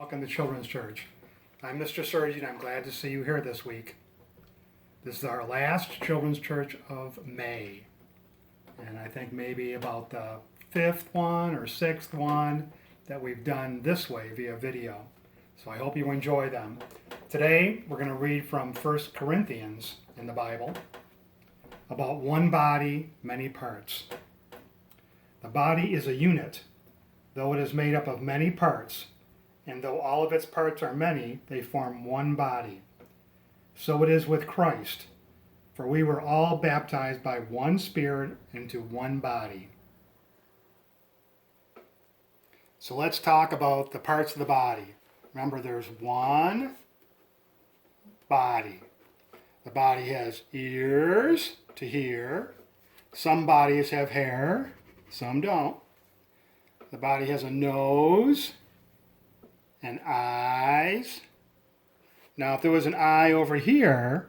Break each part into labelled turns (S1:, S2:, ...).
S1: Welcome to Children's Church. I'm Mr. Surgeon. I'm glad to see you here this week. This is our last Children's Church of May. And I think maybe about the fifth one or sixth one that we've done this way via video. So I hope you enjoy them. Today we're going to read from 1 Corinthians in the Bible about one body, many parts. The body is a unit, though it is made up of many parts. And though all of its parts are many, they form one body. So it is with Christ, for we were all baptized by one Spirit into one body. So let's talk about the parts of the body. Remember, there's one body. The body has ears to hear. Some bodies have hair, some don't. The body has a nose and eyes. Now, if there was an eye over here,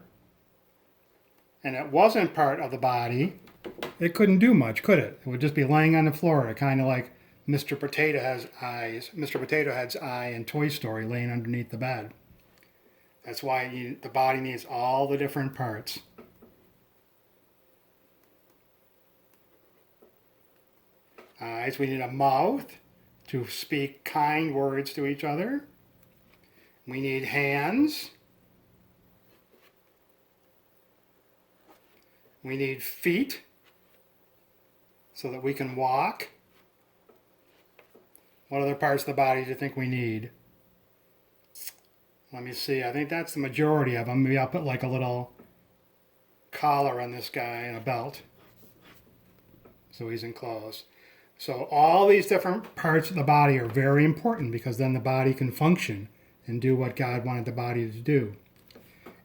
S1: and it wasn't part of the body, it couldn't do much, could it? It would just be laying on the floor, kind of like Mr. Potato Head's eyes. Mr. Potato Head's eye in Toy Story laying underneath the bed. That's why the body needs all the different parts. Eyes, we need a mouth to speak kind words to each other. We need hands. We need feet so that we can walk. What other parts of the body do you think we need? Let me see. I think that's the majority of them. Maybe I'll put like a little collar on this guy and a belt so he's enclosed. So all these different parts of the body are very important because then the body can function and do what God wanted the body to do.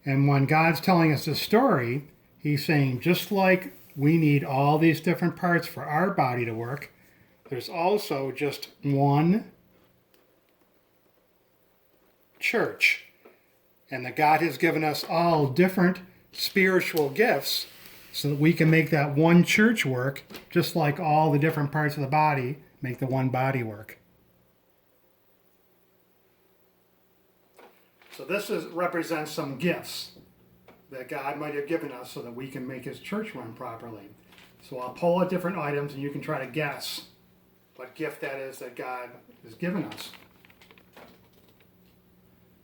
S1: And when God's telling us this story, he's saying just like we need all these different parts for our body to work, there's also just one church. And that God has given us all different spiritual gifts so that we can make that one church work, just like all the different parts of the body make the one body work. So this represents some gifts that God might have given us so that we can make his church run properly. So I'll pull out different items and you can try to guess what gift that is that God has given us.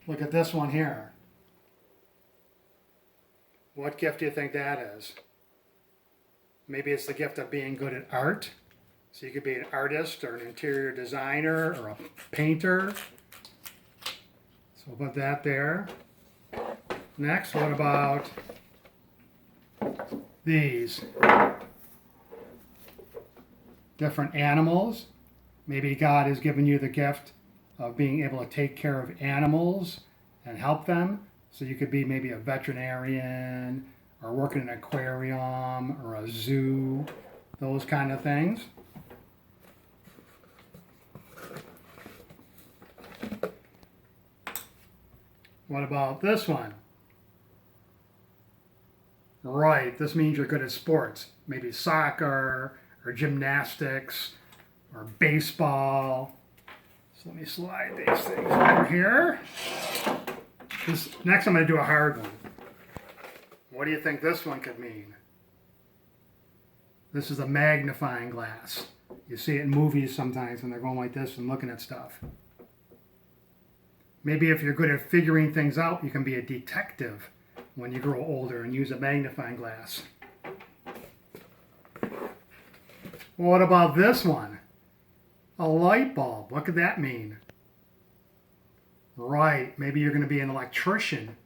S1: Look at this one here. What gift do you think that is? Maybe it's the gift of being good at art. So you could be an artist or an interior designer or a painter. So we'll put that there. Next, what about these? Different animals. Maybe God has given you the gift of being able to take care of animals and help them. So you could be maybe a veterinarian, or work in an aquarium or a zoo, those kind of things. What about this one? Right, this means you're good at sports. Maybe soccer or gymnastics or baseball. So let me slide these things over here. Next I'm going to do a hard one. What do you think this one could mean? This is a magnifying glass. You see it in movies sometimes when they're going like this and looking at stuff. Maybe if you're good at figuring things out, you can be a detective when you grow older and use a magnifying glass. What about this one? A light bulb. What could that mean? Right, maybe you're going to be an electrician.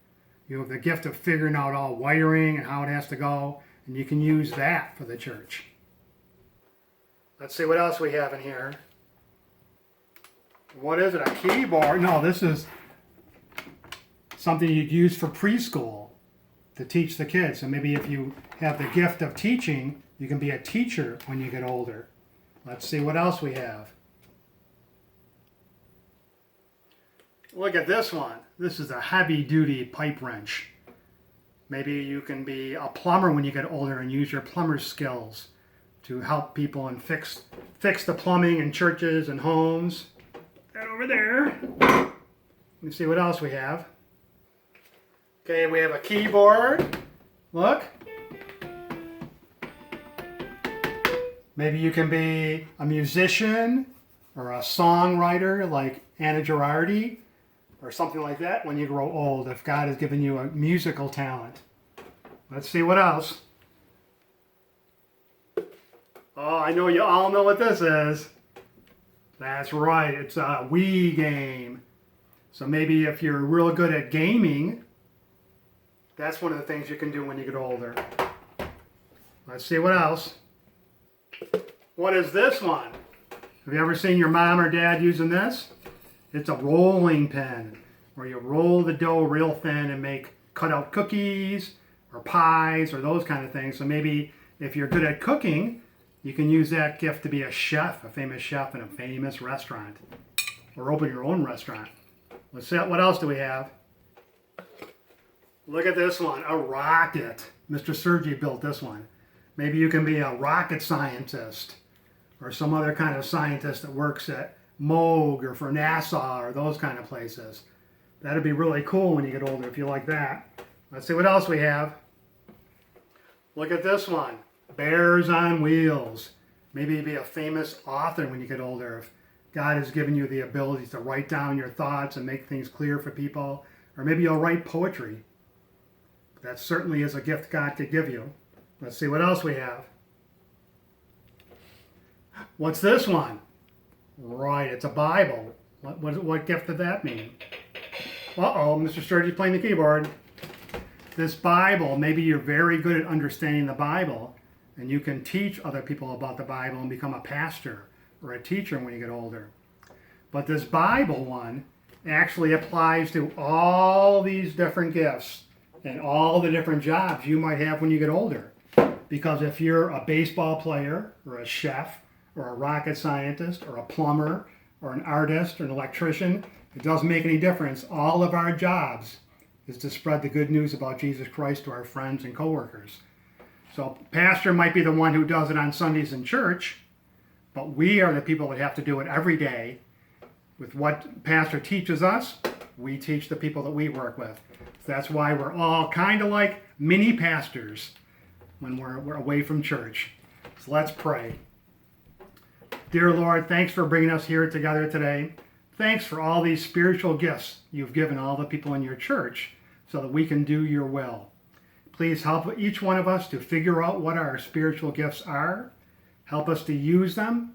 S1: You have the gift of figuring out all wiring and how it has to go, and you can use that for the church. Let's see what else we have in here. What is it, a keyboard? No, this is something you'd use for preschool to teach the kids. So maybe if you have the gift of teaching, you can be a teacher when you get older. Let's see what else we have. Look at this one. This is a heavy-duty pipe wrench. Maybe you can be a plumber when you get older and use your plumber's skills to help people and fix the plumbing in churches and homes. That over there. Let me see what else we have. Okay, we have a keyboard. Look. Maybe you can be a musician or a songwriter like Anna Girardi or something like that when you grow old, if God has given you a musical talent. Let's see what else. Oh, I know you all know what this is. That's right, it's a Wii game. So maybe if you're real good at gaming, that's one of the things you can do when you get older. Let's see what else. What is this one? Have you ever seen your mom or dad using this? It's a rolling pin, where you roll the dough real thin and make cut-out cookies or pies or those kind of things. So maybe if you're good at cooking, you can use that gift to be a chef, a famous chef in a famous restaurant, or open your own restaurant. Let's see, what else do we have? Look at this one, a rocket. Mr. Sergi built this one. Maybe you can be a rocket scientist or some other kind of scientist that works at Moog or for NASA or those kind of places. That'd be really cool when you get older if you like that. Let's see what else we have. Look at this one, Bears on Wheels. Maybe you'd be a famous author when you get older if God has given you the ability to write down your thoughts and make things clear for people. Or maybe you'll write poetry. That certainly is a gift God could give you. Let's see what else we have. What's this one? Right, it's a Bible. What gift did that mean? Uh-oh, Mr. Sturgis playing the keyboard. This Bible, maybe you're very good at understanding the Bible, and you can teach other people about the Bible and become a pastor or a teacher when you get older. But this Bible one actually applies to all these different gifts and all the different jobs you might have when you get older. Because if you're a baseball player or a chef or a rocket scientist or a plumber or an artist or an electrician, it doesn't make any difference. All of our jobs is to spread the good news about Jesus Christ to our friends and coworkers. So pastor might be the one who does it on Sundays in church, but we are the people that have to do it every day. With what pastor teaches us, we teach the people that we work with. So that's why we're all kind of like mini pastors when we're away from church. So let's pray. Dear Lord, thanks for bringing us here together today. Thanks for all these spiritual gifts you've given all the people in your church so that we can do your will. Please help each one of us to figure out what our spiritual gifts are. Help us to use them